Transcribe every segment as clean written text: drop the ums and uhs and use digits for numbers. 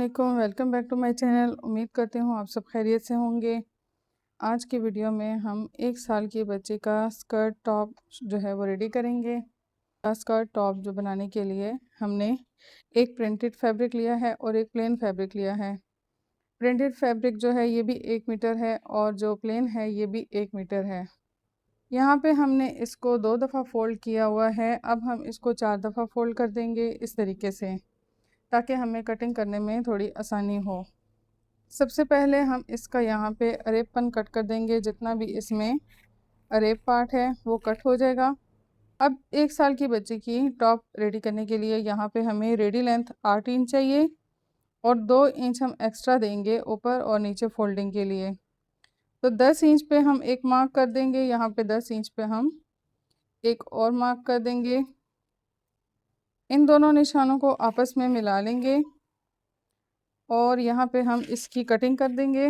अस्सलामुअलैकुम, welcome back to my channel. उम्मीद करती हूँ आप सब खैरियत से होंगे। आज की वीडियो में हम 1 साल के बच्चे का स्कर्ट टॉप जो है वो रेडी करेंगे। स्कर्ट टॉप जो बनाने के लिए हमने एक प्रिंटेड फैब्रिक लिया है और एक प्लेन फैब्रिक लिया है। प्रिंटेड फैब्रिक जो है ये भी 1 मीटर है और जो प्लेन है ये भी 1 मीटर है। यहाँ पे हमने इसको 2 दफ़ा फ़ोल्ड किया हुआ है। अब हम इसको 4 दफ़ा फ़ोल्ड कर देंगे इस तरीके से, ताकि हमें कटिंग करने में थोड़ी आसानी हो। सबसे पहले हम इसका यहाँ पे अरेपन कट कर देंगे। जितना भी इसमें अरेप पार्ट है वो कट हो जाएगा। अब 1 साल की बच्ची की टॉप रेडी करने के लिए यहाँ पे हमें रेडी लेंथ 8 इंच चाहिए और 2 इंच हम एक्स्ट्रा देंगे ऊपर और नीचे फोल्डिंग के लिए। तो 10 इंच पे हम एक मार्क कर देंगे, यहाँ पे 10 इंच पे हम एक और मार्क कर देंगे। इन दोनों निशानों को आपस में मिला लेंगे और यहाँ पे हम इसकी कटिंग कर देंगे।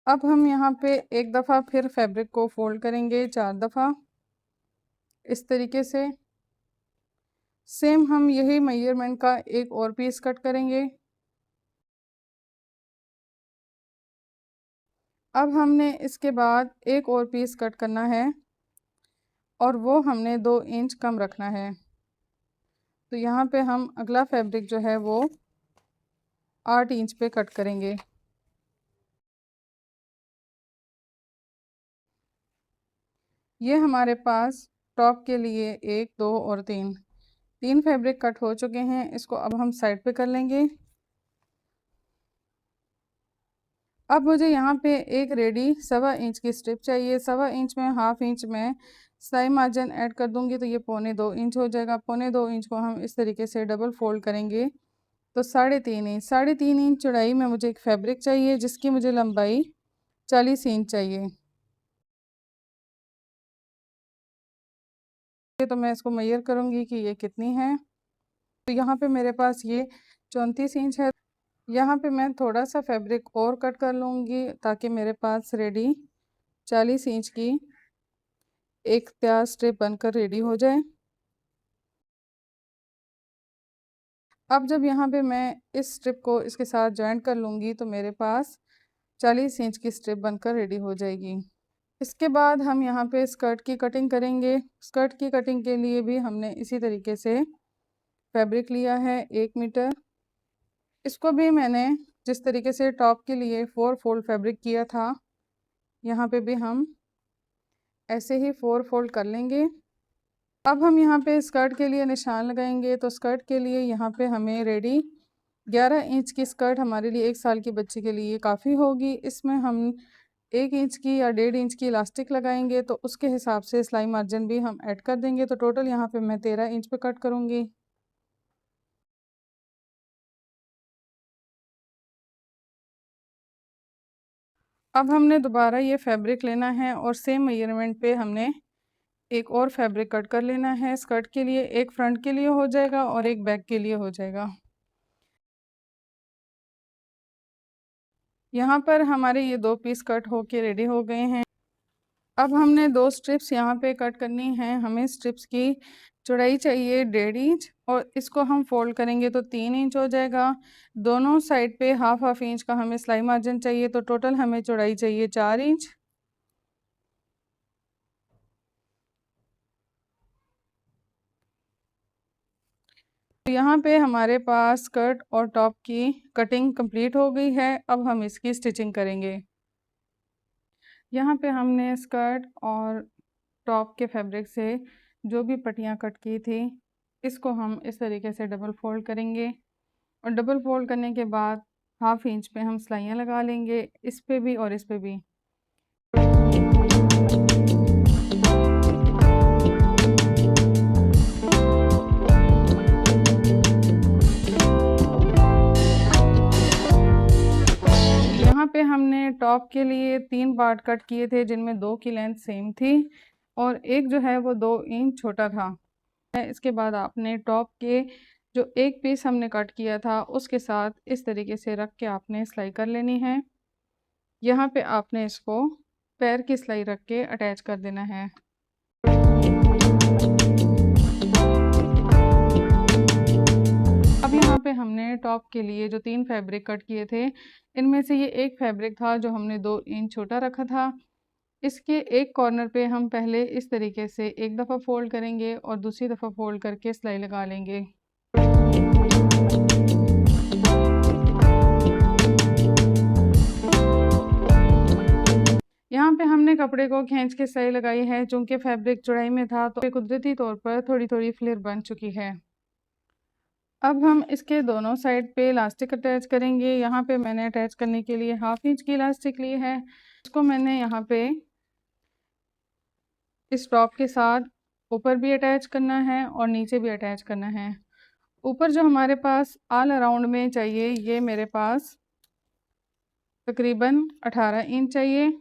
अब हम यहाँ पे एक दफ़ा फिर फैब्रिक को फोल्ड करेंगे 4 दफ़ा इस तरीके से। सेम हम यही मेजरमेंट का एक और पीस कट करेंगे। अब हमने इसके बाद एक और पीस कट करना है और वो हमने 2 इंच कम रखना है। तो यहाँ पे हम अगला फैब्रिक जो है वो 8 इंच पे कट करेंगे। ये हमारे पास टॉप के लिए 1, 2 और 3 फैब्रिक कट हो चुके हैं। इसको अब हम साइड पे कर लेंगे। अब मुझे यहाँ पे एक रेडी 1.25 इंच की स्ट्रिप चाहिए। 1.25 इंच में 1/2 इंच में सिलाई मार्जिन ऐड कर दूंगी तो ये 1.25 इंच हो जाएगा। 1.25 इंच को हम इस तरीके से डबल फोल्ड करेंगे तो 3.5 इंच। 3.5 इंच चौड़ाई में मुझे एक फैब्रिक चाहिए जिसकी मुझे लंबाई 40 इंच चाहिए। तो मैं इसको मेजर करूँगी कि ये कितनी है। तो यहाँ पे मेरे पास ये 34 इंच है। यहाँ पे मैं थोड़ा सा फैब्रिक और कट कर लूँगी ताकि मेरे पास रेडी 40 इंच की एक तैयार स्ट्रिप बनकर रेडी हो जाए। अब जब यहाँ पे मैं इस स्ट्रिप को इसके साथ जॉइंट कर लूँगी तो मेरे पास 40 इंच की स्ट्रिप बनकर रेडी हो जाएगी। इसके बाद हम यहाँ पे स्कर्ट की कटिंग करेंगे। स्कर्ट की कटिंग के लिए भी हमने इसी तरीके से फैब्रिक लिया है 1 मीटर। इसको भी मैंने जिस तरीके से टॉप के लिए 4 फोल्ड फैब्रिक किया था, यहाँ पे भी हम ऐसे ही 4 फोल्ड कर लेंगे। अब हम यहाँ पे स्कर्ट के लिए निशान लगाएंगे। तो स्कर्ट के लिए यहाँ पे हमें रेडी 11 इंच की स्कर्ट हमारे लिए 1 साल की बच्ची के लिए काफ़ी होगी। इसमें हम 1 इंच की या 1.5 इंच की इलास्टिक लगाएंगे तो उसके हिसाब से सिलाई मार्जिन भी हम ऐड कर देंगे। तो टोटल यहाँ पे मैं 13 इंच पे कट करूँगी। अब हमने दोबारा ये फैब्रिक लेना है और सेम मेजरमेंट पे हमने एक और फैब्रिक कट कर लेना है। स्कर्ट के लिए एक फ्रंट के लिए हो जाएगा और एक बैक के लिए हो जाएगा। यहाँ पर हमारे ये 2 पीस कट होके रेडी हो गए हैं। अब हमने 2 स्ट्रिप्स यहाँ पे कट करनी है। हमें स्ट्रिप्स की चौड़ाई चाहिए 1.5 इंच और इसको हम फोल्ड करेंगे तो 3 इंच हो जाएगा। दोनों साइड पे हाफ इंच का हमें सिलाई मार्जिन चाहिए। तो टोटल हमें चौड़ाई चाहिए 4 इंच। तो यहाँ पे हमारे पास स्कर्ट और टॉप की कटिंग कंप्लीट हो गई है। अब हम इसकी स्टिचिंग करेंगे। यहाँ पे हमने स्कर्ट और टॉप के फैब्रिक से जो भी पट्टियाँ कट की थी इसको हम इस तरीके से डबल फोल्ड करेंगे और डबल फोल्ड करने के बाद हाफ इंच पे हम सिलाइयाँ लगा लेंगे, इस पे भी और इस पे भी। यहाँ पे हमने टॉप के लिए 3 पार्ट कट किए थे जिनमें 2 की लेंथ सेम थी और एक जो है वो 2 इंच छोटा था। इसके बाद आपने टॉप के जो एक पीस हमने कट किया था उसके साथ इस तरीके से रख के आपने सिलाई कर लेनी है। यहाँ पे आपने इसको पैर की सिलाई रख के अटैच कर देना है। अब यहाँ हमने टॉप के लिए जो 3 फैब्रिक कट किए थे, इनमें से ये एक फैब्रिक था जो हमने 2 इंच छोटा रखा था। इसके एक कॉर्नर पे हम पहले इस तरीके से एक दफ़ा फ़ोल्ड करेंगे और दूसरी दफ़ा फ़ोल्ड करके सिलाई लगा लेंगे। यहाँ पे हमने कपड़े को खींच के सिलाई लगाई है, चूँकि फैब्रिक चौड़ाई में था तो कुदरती तौर पर थोड़ी-थोड़ी फ्लेयर बन चुकी है। अब हम इसके दोनों साइड पे इलास्टिक अटैच करेंगे। यहाँ पे मैंने अटैच करने के लिए 1/2 इंच की इलास्टिक ली है। इसको मैंने यहाँ पे इस टॉप के साथ ऊपर भी अटैच करना है और नीचे भी अटैच करना है। ऊपर जो हमारे पास ऑल अराउंड में चाहिए, ये मेरे पास तकरीबन 18 इंच चाहिए।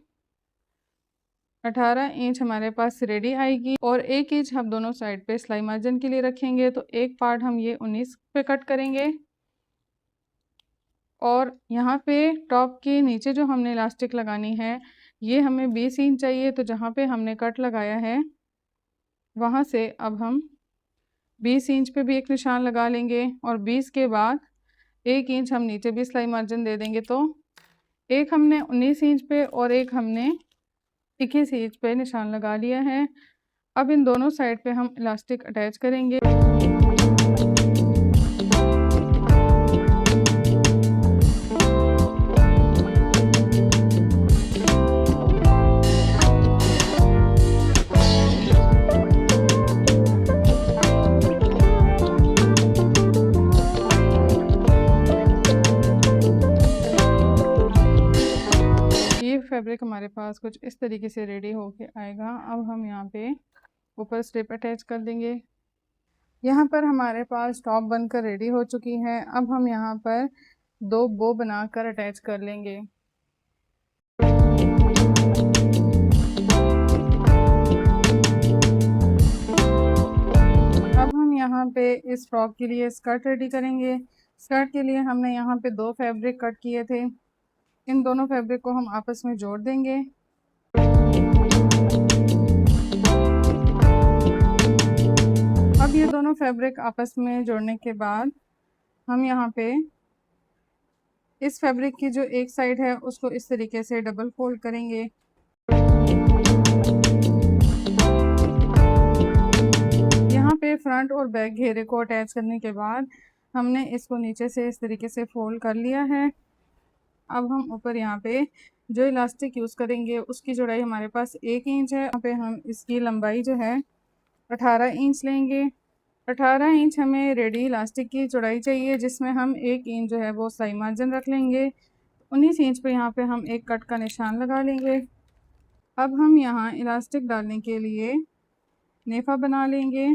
18 इंच हमारे पास रेडी आएगी और 1 इंच हम दोनों साइड पे सिलाई मार्जिन के लिए रखेंगे, तो एक पार्ट हम ये 19 पे कट करेंगे। और यहाँ पे टॉप के नीचे जो हमने इलास्टिक लगानी है, ये हमें 20 इंच चाहिए, तो जहाँ पे हमने कट लगाया है वहाँ से अब हम 20 इंच पे भी एक निशान लगा लेंगे और 20 के बाद 1 इंच हम नीचे भी सिलाई मार्जिन दे देंगे। तो एक हमने 19 इंच पे और एक हमने 21 इंच पे निशान लगा लिया है। अब इन दोनों साइड पे हम इलास्टिक अटैच करेंगे। फैब्रिक हमारे पास कुछ इस तरीके से रेडी होके आएगा। अब हम यहाँ पे ऊपर स्ट्रिप अटैच कर देंगे। यहाँ पर हमारे पास टॉप बनकर रेडी हो चुकी है। अब हम यहाँ पर 2 बो बनाकर अटैच कर लेंगे। अब हम यहाँ पे इस फ्रॉक के लिए स्कर्ट रेडी करेंगे। स्कर्ट के लिए हमने यहाँ पे 2 फैब्रिक कट किए थे। इन दोनों फैब्रिक को हम आपस में जोड़ देंगे। अब ये दोनों फैब्रिक आपस में जोड़ने के बाद हम यहाँ पे इस फैब्रिक की जो एक साइड है उसको इस तरीके से डबल फोल्ड करेंगे। यहाँ पे फ्रंट और बैक घेरे को अटैच करने के बाद हमने इसको नीचे से इस तरीके से फोल्ड कर लिया है। अब हम ऊपर यहाँ पे जो इलास्टिक यूज़ करेंगे उसकी चौड़ाई हमारे पास 1 इंच है। यहाँ पे हम इसकी लंबाई जो है 18 इंच लेंगे। 18 इंच हमें रेडी इलास्टिक की चौड़ाई चाहिए, जिसमें हम 1 इंच जो है वो सिलाई मार्जिन रख लेंगे। 19 इंच पे यहाँ पे हम एक कट का निशान लगा लेंगे। अब हम यहाँ इलास्टिक डालने के लिए नेफा बना लेंगे।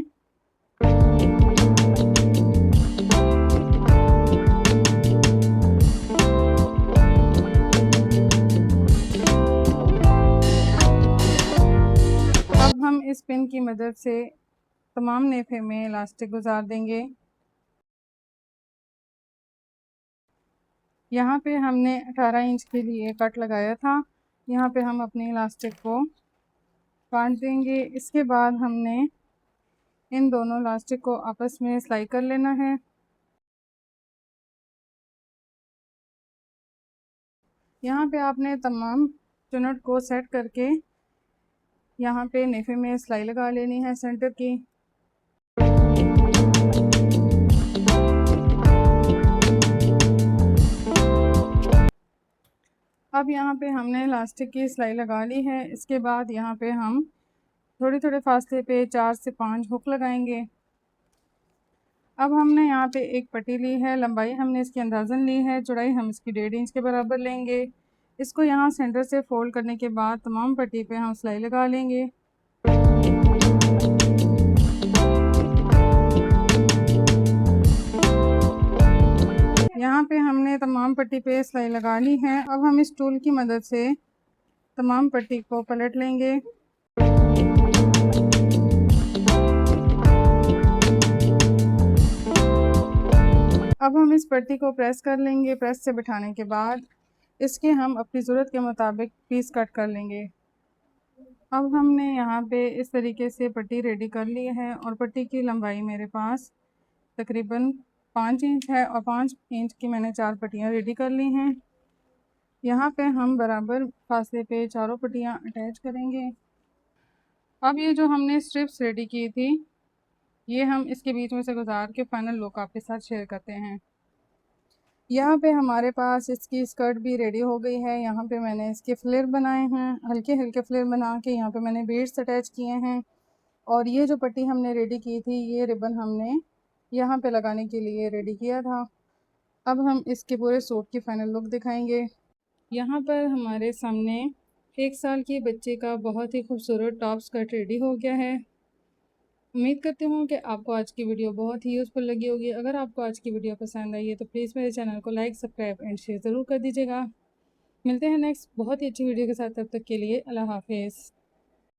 अब हम इस पिन की मदद से तमाम नेफे में इलास्टिक गुजार देंगे। यहाँ पे हमने 18 इंच के लिए कट लगाया था। यहाँ पे हम अपनी इलास्टिक को काट देंगे। इसके बाद हमने इन दोनों इलास्टिक को आपस में सिलाई कर लेना है। यहाँ पे आपने तमाम चुनट को सेट करके यहाँ पे नेफे में सिलाई लगा लेनी है सेंटर की। अब यहाँ पे हमने इलास्टिक की सिलाई लगा ली है। इसके बाद यहाँ पे हम थोड़े थोड़े फासले पे 4 से 5 हुक लगाएंगे। अब हमने यहाँ पे एक पट्टी ली है, लंबाई हमने इसकी अंदाज़न ली है, चौड़ाई हम इसकी 1.5 इंच के बराबर लेंगे। इसको यहाँ सेंटर से फोल्ड करने के बाद तमाम पट्टी पे हम सिलाई लगा लेंगे। यहाँ पे हमने तमाम पट्टी पे सिलाई लगा ली है। अब हम इस टूल की मदद से तमाम पट्टी को पलट लेंगे। अब हम इस पट्टी को प्रेस कर लेंगे। प्रेस से बिठाने के बाद इसके हम अपनी ज़रूरत के मुताबिक पीस कट कर लेंगे। अब हमने यहाँ पे इस तरीके से पट्टी रेडी कर ली है और पट्टी की लंबाई मेरे पास तकरीबन 5 इंच है और 5 इंच की मैंने 4 पट्टियाँ रेडी कर ली हैं। यहाँ पे हम बराबर फासले पे चारों पट्टियाँ अटैच करेंगे। अब ये जो हमने स्ट्रिप्स रेडी की थी, ये हम इसके बीच में से गुजार के फाइनल लुक आपके साथ शेयर करते हैं। यहाँ पे हमारे पास इसकी स्कर्ट भी रेडी हो गई है। यहाँ पे मैंने इसके फ्लेयर बनाए हैं, हल्के हल्के फ्लेयर बना के यहाँ पे मैंने बीड्स अटैच किए हैं। और ये जो पट्टी हमने रेडी की थी, ये रिबन हमने यहाँ पे लगाने के लिए रेडी किया था। अब हम इसके पूरे सूट की फाइनल लुक दिखाएंगे। यहाँ पर हमारे सामने 1 साल के बच्चे का बहुत ही खूबसूरत टॉप स्कर्ट रेडी हो गया है। उम्मीद करती हूँ कि आपको आज की वीडियो बहुत ही यूज़फुल लगी होगी। अगर आपको आज की वीडियो पसंद आई है तो प्लीज़ मेरे चैनल को लाइक, सब्सक्राइब एंड शेयर ज़रूर कर दीजिएगा। मिलते हैं नेक्स्ट बहुत ही अच्छी वीडियो के साथ, तब तक के लिए अल्लाह हाफिज़।